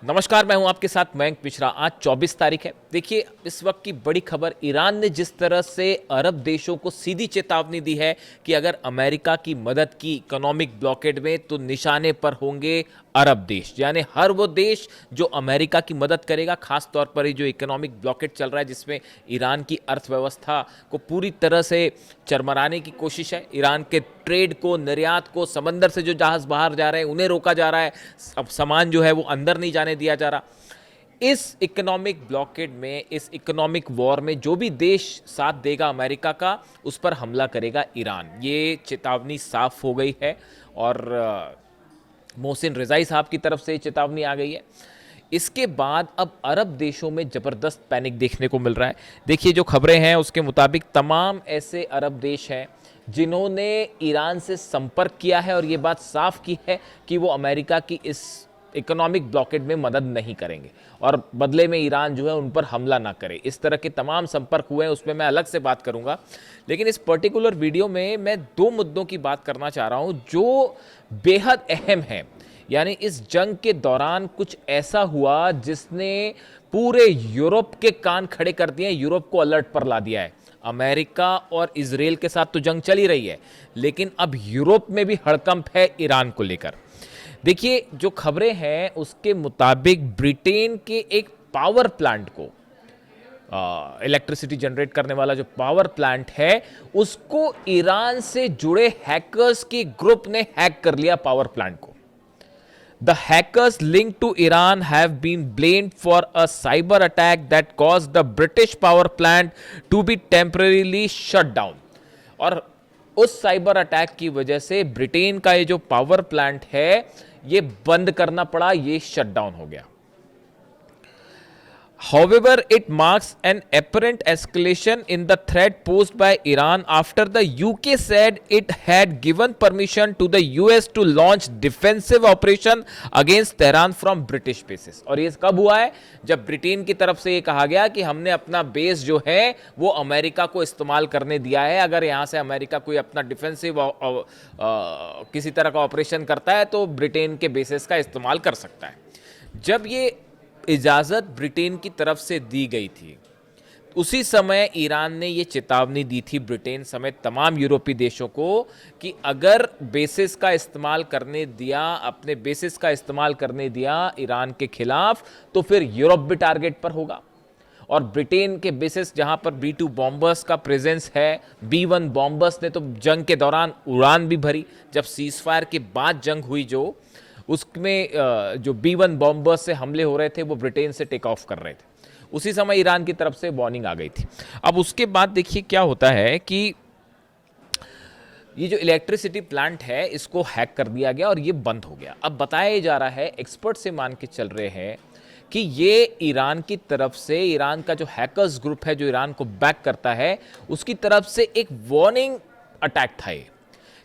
नमस्कार, मैं हूं आपके साथ मयंक मिश्रा। आज 24 तारीख है। देखिए, इस वक्त की बड़ी खबर, ईरान ने जिस तरह से अरब देशों को सीधी चेतावनी दी है कि अगर अमेरिका की मदद की इकोनॉमिक ब्लॉकेड में तो निशाने पर होंगे अरब देश। यानी हर वो देश जो अमेरिका की मदद करेगा, खास तौर पर ये जो इकोनॉमिक ब्लॉकेड चल रहा है जिसमें ईरान की अर्थव्यवस्था को पूरी तरह से चरमराने की कोशिश है, ईरान के ट्रेड को, निर्यात को, समंदर से जो जहाज बाहर जा रहे हैं उन्हें रोका जा रहा है, अब सामान जो है वो अंदर नहीं जाने दिया जा रहा। इस इकोनॉमिक ब्लॉकेड में, इस इकोनॉमिक वॉर में जो भी देश साथ देगा अमेरिका का, उस पर हमला करेगा ईरान। ये चेतावनी साफ हो गई है और मोहसिन रिजाई साहब की तरफ से चेतावनी आ गई है। इसके बाद अब अरब देशों में ज़बरदस्त पैनिक देखने को मिल रहा है। देखिए, जो खबरें हैं उसके मुताबिक तमाम ऐसे अरब देश हैं जिन्होंने ईरान से संपर्क किया है और ये बात साफ की है कि वो अमेरिका की इस इकोनॉमिक ब्लॉकेड में मदद नहीं करेंगे और बदले में ईरान जो है उन पर हमला ना करे। इस तरह के तमाम संपर्क हुए हैं, उसमें मैं अलग से बात करूंगा। लेकिन इस पर्टिकुलर वीडियो में मैं दो मुद्दों की बात करना चाह रहा हूं जो बेहद अहम हैं। यानी इस जंग के दौरान कुछ ऐसा हुआ जिसने पूरे यूरोप के कान खड़े कर दिए, यूरोप को अलर्ट पर ला दिया है। अमेरिका और इजराइल के साथ तो जंग चल ही रही है, लेकिन अब यूरोप में भी हड़कंप है ईरान को लेकर। देखिए, जो खबरें हैं उसके मुताबिक ब्रिटेन के एक पावर प्लांट को, इलेक्ट्रिसिटी जनरेट करने वाला जो पावर प्लांट है, उसको ईरान से जुड़े हैकर्स के ग्रुप ने हैक कर लिया, पावर प्लांट को। The hackers linked to Iran have been blamed for a cyber attack that caused the British power plant to be temporarily shut down. और उस साइबर अटैक की वजह से ब्रिटेन का ये जो पावर प्लांट है ये बंद करना पड़ा, ये शट डाउन हो गया। However, it marks an apparent escalation in the threat posed by Iran after the UK said it had given permission to the US to launch defensive operation against Tehran from British bases। और ये कब हुआ है? जब Britain की तरफ से ये कहा गया कि हमने अपना बेस जो है वो अमेरिका को इस्तेमाल करने दिया है, अगर यहां से अमेरिका कोई अपना डिफेंसिव किसी तरह का ऑपरेशन करता है तो ब्रिटेन के बेसेस का इस्तेमाल कर सकता है। जब ये इजाज़त ब्रिटेन की तरफ से दी गई थी, उसी समय ईरान ने यह चेतावनी दी थी ब्रिटेन समेत तमाम यूरोपीय देशों को कि अगर बेसिस का इस्तेमाल करने दिया, अपने बेसिस का इस्तेमाल करने दिया ईरान के खिलाफ, तो फिर यूरोप भी टारगेट पर होगा। और ब्रिटेन के बेसिस जहां पर B-2 बॉम्बर्स का प्रेजेंस है, B-1 बॉम्बर्स ने तो जंग के दौरान उड़ान भी भरी। जब सीज फायर के बाद जंग हुई जो, उसमें जो B-1 बॉम्बर्स से हमले हो रहे थे वो ब्रिटेन से टेक ऑफ कर रहे थे। उसी समय ईरान की तरफ से वार्निंग आ गई थी। अब उसके बाद देखिए क्या होता है कि ये जो इलेक्ट्रिसिटी प्लांट है इसको हैक कर दिया गया और ये बंद हो गया। अब बताया जा रहा है, एक्सपर्ट से मान के चल रहे हैं कि ये ईरान की तरफ से, ईरान का जो हैकर्स ग्रुप है जो ईरान को बैक करता है, उसकी तरफ से एक वार्निंग अटैक था ये,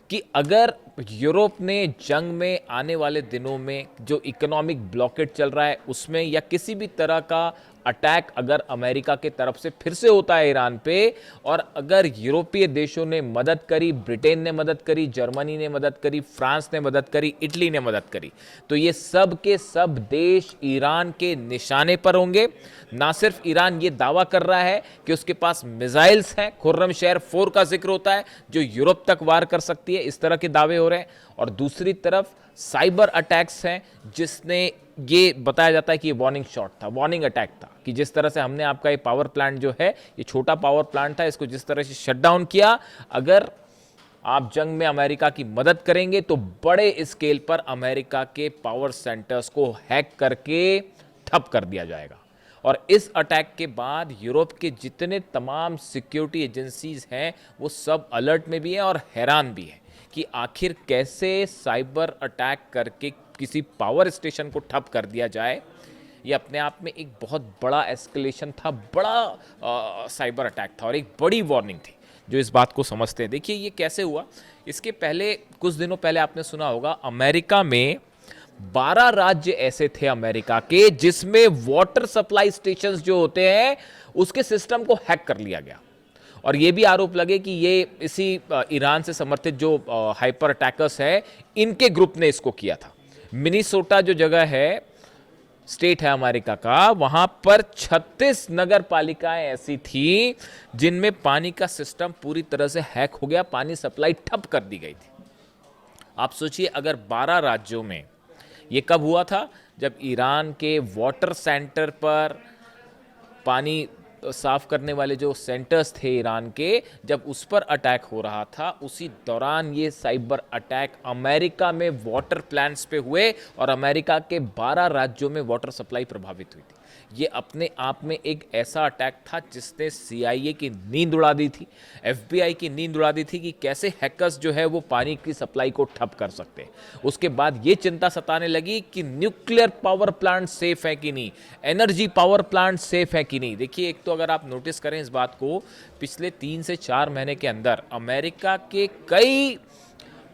कि अगर यूरोप ने जंग में आने वाले दिनों में जो इकोनॉमिक ब्लॉकेड चल रहा है उसमें, या किसी भी तरह का अटैक अगर अमेरिका के तरफ से फिर से होता है ईरान पे, और अगर यूरोपीय देशों ने मदद करी, ब्रिटेन ने मदद करी, जर्मनी ने मदद करी, फ्रांस ने मदद करी, इटली ने मदद करी, तो ये सब के सब देश ईरान के निशाने पर होंगे। ना सिर्फ ईरान ये दावा कर रहा है कि उसके पास मिसाइल्स हैं, खुर्रमशहर 4 का जिक्र होता है जो यूरोप तक वार कर सकती है, इस तरह के दावे हो रहे हैं। और दूसरी तरफ साइबर अटैक्स हैं जिसने ये बताया जाता है कि ये वार्निंग शॉट था, वार्निंग अटैक था, कि जिस तरह से हमने आपका ये पावर प्लांट जो है, ये छोटा पावर प्लांट था, इसको जिस तरह से शट डाउन किया, अगर आप जंग में अमेरिका की मदद करेंगे तो बड़े स्केल पर अमेरिका के पावर सेंटर्स को हैक करके ठप कर दिया जाएगा। और इस अटैक के बाद यूरोप के जितने तमाम सिक्योरिटी एजेंसीज हैं वो सब अलर्ट में भी हैं और हैरान भी हैं कि आखिर कैसे साइबर अटैक करके किसी पावर स्टेशन को ठप कर दिया जाए। ये अपने आप में एक बहुत बड़ा एस्केलेशन था, बड़ा साइबर अटैक था और एक बड़ी वार्निंग थी जो इस बात को समझते हैं। देखिए ये कैसे हुआ। इसके पहले, कुछ दिनों पहले आपने सुना होगा, अमेरिका में 12 राज्य ऐसे थे अमेरिका के जिसमें वाटर सप्लाई स्टेशंस जो होते हैं उसके सिस्टम को हैक कर लिया गया। और ये भी आरोप लगे कि ये इसी ईरान से समर्थित जो हाइपर अटैकर्स है, इनके ग्रुप ने इसको किया था। मिनीसोटा जो जगह है स्टेट है अमेरिका का, वहां पर 36 नगर पालिकाएं ऐसी थी जिनमें पानी का सिस्टम पूरी तरह से हैक हो गया, पानी सप्लाई ठप कर दी गई थी। आप सोचिए अगर 12 राज्यों में, ये कब हुआ था? जब ईरान के वाटर सेंटर पर, पानी साफ करने वाले जो सेंटर्स थे ईरान के, जब उस पर अटैक हो रहा था, उसी दौरान ये साइबर अटैक अमेरिका में वाटर प्लांट्स पे हुए और अमेरिका के 12 राज्यों में वाटर सप्लाई प्रभावित हुई थी। ये अपने आप में एक ऐसा अटैक था जिसने CIA की नींद उड़ा दी थी, FBI की नींद उड़ा दी थी कि कैसे हैकर्स जो है वो पानी की सप्लाई को ठप कर सकते हैं। उसके बाद ये चिंता सताने लगी कि न्यूक्लियर पावर प्लांट सेफ है कि नहीं, एनर्जी पावर प्लांट सेफ है कि नहीं। देखिए, एक तो अगर आप नोटिस करें इस बात को, पिछले 3 से 4 महीने के अंदर अमेरिका के कई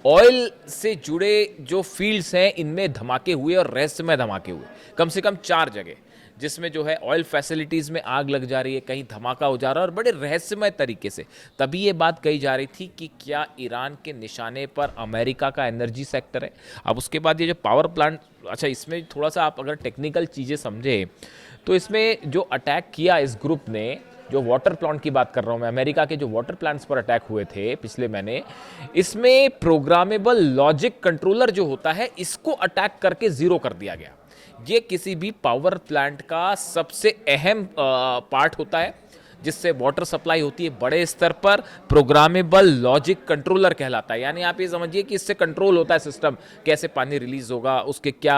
ऑयल से जुड़े जो फील्ड्स हैं इनमें धमाके हुए और रहस्यमय धमाके हुए, कम से कम 4 जगह, जिसमें जो है ऑयल फैसिलिटीज़ में आग लग जा रही है, कहीं धमाका हो जा रहा है और बड़े रहस्यमय तरीके से। तभी ये बात कही जा रही थी कि क्या ईरान के निशाने पर अमेरिका का एनर्जी सेक्टर है। अब उसके बाद ये जो पावर प्लांट, अच्छा इसमें थोड़ा सा आप अगर टेक्निकल चीज़ें समझे तो इसमें जो अटैक किया इस ग्रुप ने, जो वाटर प्लांट की बात कर रहा हूँ मैं, अमेरिका के जो वाटर प्लांट्स पर अटैक हुए थे पिछले महीने, इसमें प्रोग्रामेबल लॉजिक कंट्रोलर जो होता है इसको अटैक करके ज़ीरो कर दिया गया। ये किसी भी पावर प्लांट का सबसे अहम पार्ट होता है जिससे वाटर सप्लाई होती है बड़े स्तर पर, प्रोग्रामेबल लॉजिक कंट्रोलर कहलाता है। यानी आप ये समझिए कि इससे कंट्रोल होता है सिस्टम, कैसे पानी रिलीज होगा, उसके क्या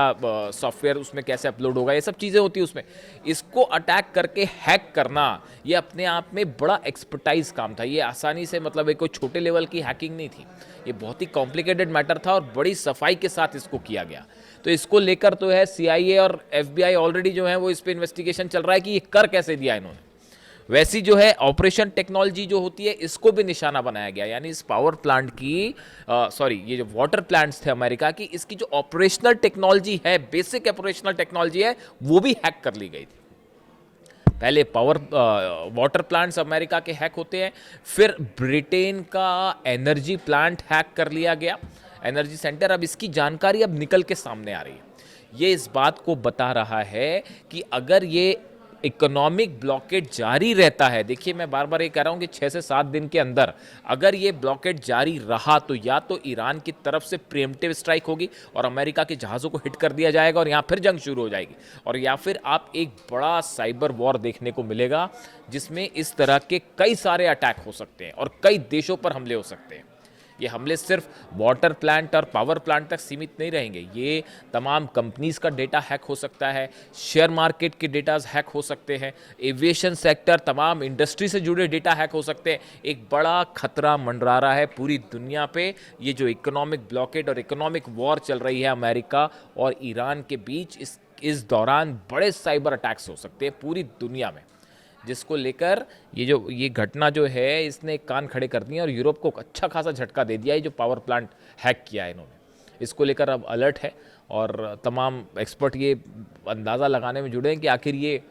सॉफ्टवेयर उसमें कैसे अपलोड होगा, ये सब चीज़ें होती है उसमें। इसको अटैक करके हैक करना ये अपने आप में बड़ा एक्सपर्टाइज काम था। ये आसानी से, मतलब एक कोई छोटे लेवल की हैकिंग नहीं थी, ये बहुत ही कॉम्प्लिकेटेड मैटर था और बड़ी सफाई के साथ इसको किया गया। तो इसको लेकर तो है CIA और FBI ऑलरेडी जो है वो इस पे इन्वेस्टिगेशन चल रहा है कि ये कर कैसे दिया इन्होंने। वैसी जो है ऑपरेशन टेक्नोलॉजी जो होती है इसको भी निशाना बनाया गया, यानी इस पावर प्लांट की, ये जो वाटर प्लांट्स थे अमेरिका की, इसकी जो ऑपरेशनल टेक्नोलॉजी है, बेसिक ऑपरेशनल टेक्नोलॉजी है, वो भी हैक कर ली गई थी। पहले वाटर प्लांट्स अमेरिका के हैक होते हैं, फिर ब्रिटेन का एनर्जी प्लांट हैक कर लिया गया, एनर्जी सेंटर। अब इसकी जानकारी अब निकल के सामने आ रही है। ये इस बात को बता रहा है कि अगर ये इकोनॉमिक ब्लॉकेड जारी रहता है, देखिए मैं बार बार ये कह रहा हूँ कि 6 से 7 दिन के अंदर अगर ये ब्लॉकेड जारी रहा तो या तो ईरान की तरफ से प्रीएम्प्टिव स्ट्राइक होगी और अमेरिका के जहाज़ों को हिट कर दिया जाएगा और यहाँ फिर जंग शुरू हो जाएगी, और या फिर आप एक बड़ा साइबर वॉर देखने को मिलेगा जिसमें इस तरह के कई सारे अटैक हो सकते हैं और कई देशों पर हमले हो सकते हैं। ये हमले सिर्फ वाटर प्लांट और पावर प्लांट तक सीमित नहीं रहेंगे, ये तमाम कंपनीज का डेटा हैक हो सकता है, शेयर मार्केट के डेटाज हैक हो सकते हैं, एविएशन सेक्टर, तमाम इंडस्ट्री से जुड़े डेटा हैक हो सकते हैं। एक बड़ा खतरा मंडरा रहा है पूरी दुनिया पे। ये जो इकोनॉमिक ब्लॉकेड और इकोनॉमिक वॉर चल रही है अमेरिका और ईरान के बीच, इस दौरान बड़े साइबर अटैक्स हो सकते हैं पूरी दुनिया में, जिसको लेकर ये घटना जो है इसने कान खड़े कर दिए और यूरोप को अच्छा खासा झटका दे दिया है। जो पावर प्लांट हैक किया है इन्होंने, इसको लेकर अब अलर्ट है और तमाम एक्सपर्ट ये अंदाज़ा लगाने में जुड़े हैं कि आखिर ये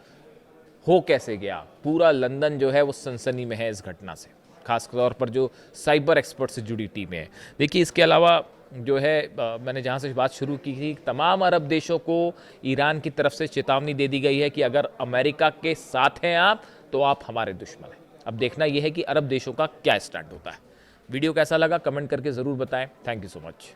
हो कैसे गया। पूरा लंदन जो है वो सनसनी में है इस घटना से, खास तौर पर जो साइबर एक्सपर्ट से जुड़ी टीमें हैं। देखिए, इसके अलावा जो है मैंने जहाँ से बात शुरू की थी, तमाम अरब देशों को ईरान की तरफ से चेतावनी दे दी गई है कि अगर अमेरिका के साथ हैं आप तो आप हमारे दुश्मन हैं। अब देखना यह है कि अरब देशों का क्या स्टैंड होता है। वीडियो कैसा लगा कमेंट करके ज़रूर बताएं। Thank you so much.